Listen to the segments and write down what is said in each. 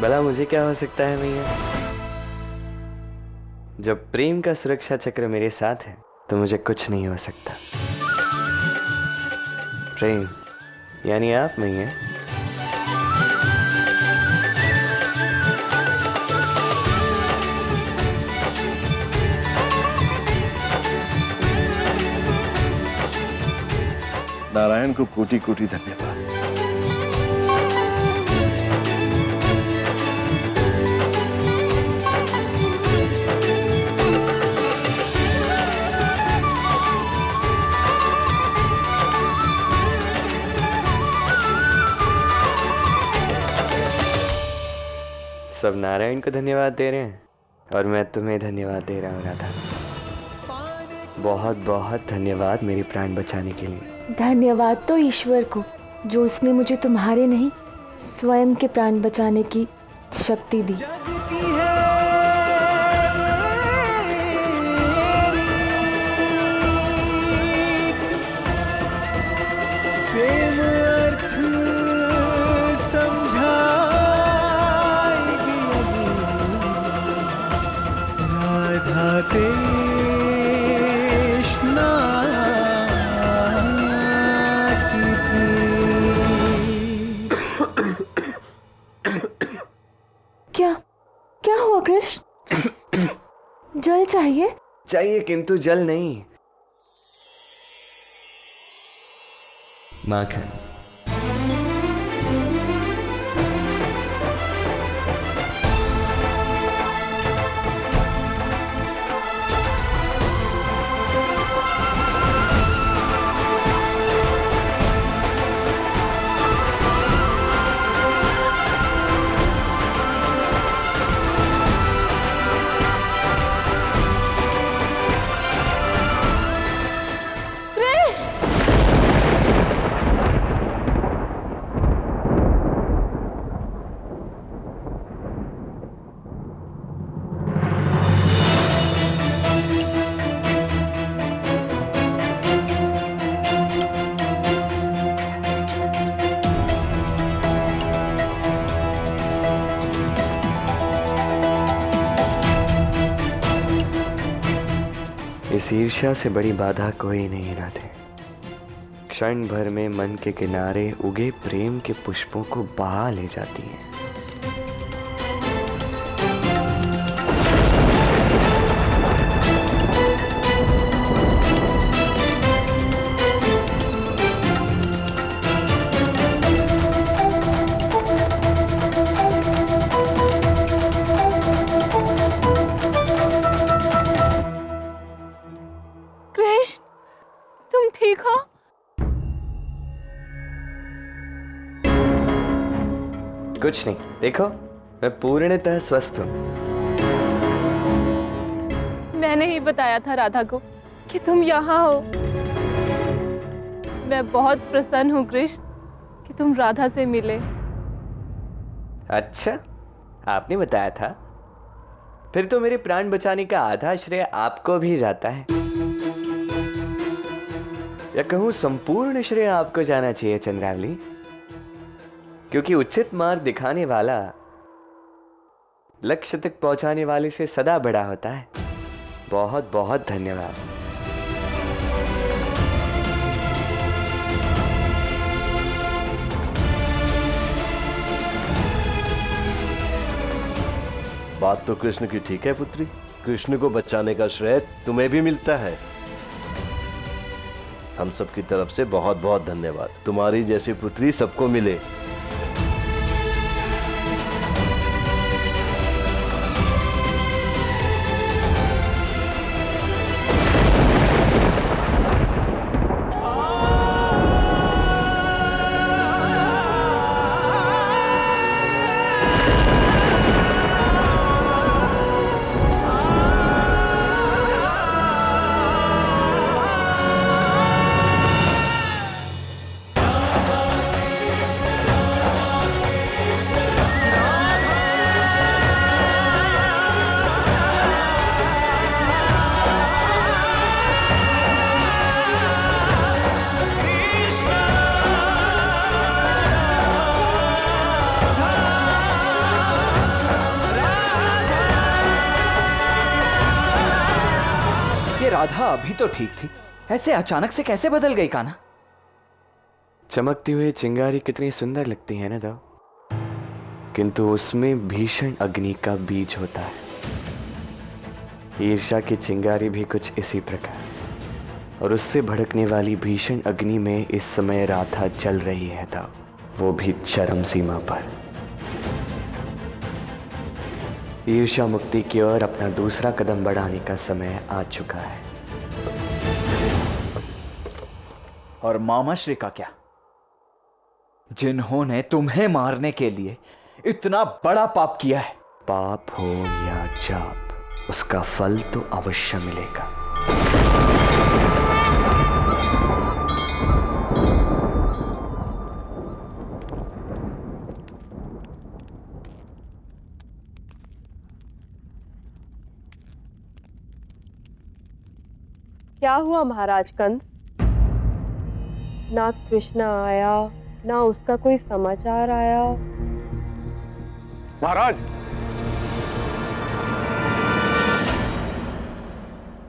भला मुझे क्या हो सकता है भैया? जब प्रेम का सुरक्षा चक्र मेरे साथ है तो मुझे कुछ नहीं हो सकता। प्रेम यानी आप भैया। नारायण को कोटि कोटि धन्यवाद। सब नारायण को धन्यवाद दे रहे हैं और मैं तुम्हें धन्यवाद दे रहा हूँ राधा। बहुत बहुत धन्यवाद मेरी प्राण बचाने के लिए। धन्यवाद तो ईश्वर को, जो उसने मुझे तुम्हारे नहीं स्वयं के प्राण बचाने की शक्ति दी। प्रेम अर्थ समझाएगी राधा कृष्णा क्या क्या हुआ कृष्ण? जल चाहिए? चाहिए किंतु जल नहीं, माखन। इस ईर्ष्या से बड़ी बाधा कोई नहीं राधे। क्षण भर में मन के किनारे उगे प्रेम के पुष्पों को बहा ले जाती है। तुम ठीक हो? कुछ नहीं, देखो मैं पूर्णतः स्वस्थ हूँ। मैंने ही बताया था राधा को कि तुम यहाँ हो। मैं बहुत प्रसन्न हूँ कृष्ण कि तुम राधा से मिले। अच्छा, आपने बताया था? फिर तो मेरे प्राण बचाने का आधा श्रेय आपको भी जाता है, या कहूं संपूर्ण श्रेय आपको जाना चाहिए चंद्रावली, क्योंकि उचित मार्ग दिखाने वाला लक्ष्य तक पहुंचाने वाले से सदा बड़ा होता है। बहुत बहुत धन्यवाद। बात तो कृष्ण की ठीक है पुत्री। कृष्ण को बचाने का श्रेय तुम्हें भी मिलता है। हम सबकी तरफ से बहुत बहुत धन्यवाद। तुम्हारी जैसी पुत्री सबको मिले। ईर्षा अभी तो ठीक थी, ऐसे अचानक से कैसे बदल गई कान्हा? चमकती हुई चिंगारी कितनी सुंदर लगती है ना दो, किंतु उसमें भीषण अग्नि का बीज होता है। ईर्षा की चिंगारी भी कुछ इसी प्रकार, और उससे भड़कने वाली भीषण अग्नि में इस समय राधा जल रही है दो, वो भी चरम सीमा पर। ईर्षा मुक्ति की ओर अपना दूसरा कदम बढ़ाने का समय आ चुका है। और मामा श्री का क्या, जिन्होंने तुम्हें मारने के लिए इतना बड़ा पाप किया है? पाप हो या जाप, उसका फल तो अवश्य मिलेगा। क्या हुआ महाराज कंस? ना कृष्ण आया, ना उसका कोई समाचार आया। महाराज,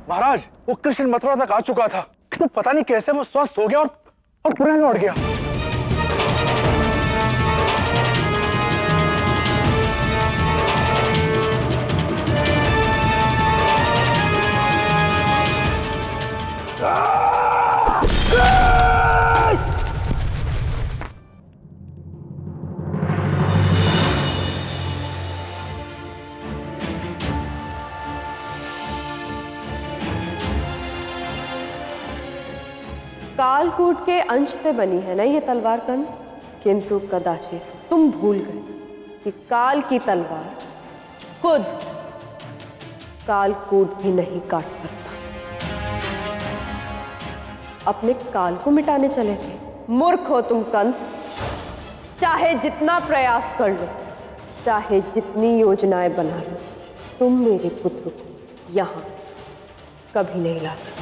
महाराज, वो कृष्ण मथुरा तक आ चुका था, तो पता नहीं कैसे वो स्वस्थ हो गया और पुणे लौट गया। कालकूट के अंश से बनी है ना ये तलवार कंस, किंतु कदाचित तुम भूल गए कि काल की तलवार खुद कालकूट भी नहीं काट सकता। अपने काल को मिटाने चले थे। मूर्ख हो तुम कंस, चाहे जितना प्रयास कर लो, चाहे जितनी योजनाएं बना लो, तुम मेरे पुत्र को यहां कभी नहीं ला सकते।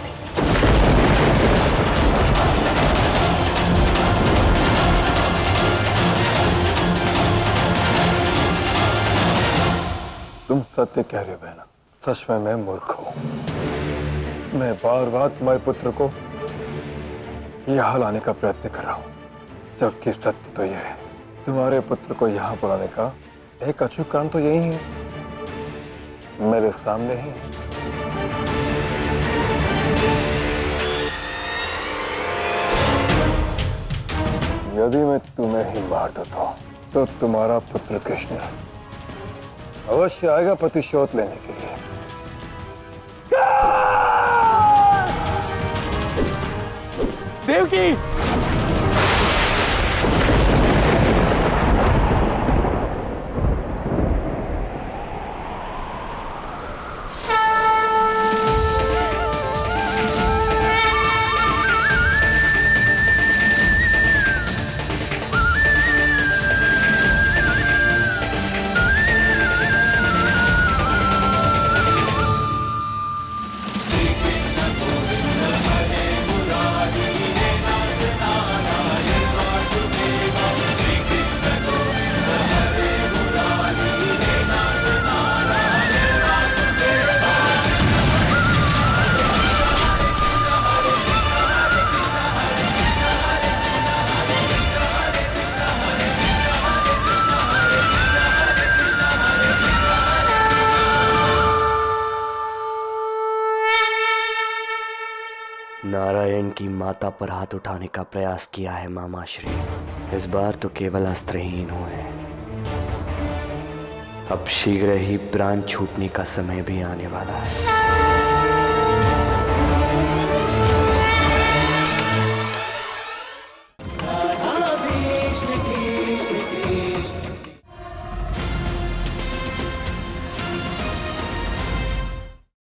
तुम सत्य कह रहे हो बहना, सच में मैं मूर्ख हूं। मैं बार बार तुम्हारे पुत्र को यहाँ लाने का प्रयत्न कर रहा हूं, जबकि सत्य तो यह है, तुम्हारे पुत्र को यहाँ बुलाने का एक अचूक कारण तो यही है, मेरे सामने ही। यदि मैं तुम्हें ही मार देता हूं, तो तुम्हारा पुत्र कृष्ण अवश्य आएगा प्रतिशोध लेने के लिए। देवकी, नारायण की माता पर हाथ उठाने का प्रयास किया है मामाश्री। इस बार तो केवल अस्त्रहीन हुए। अब शीघ्र ही प्राण छूटने का समय भी आने वाला है।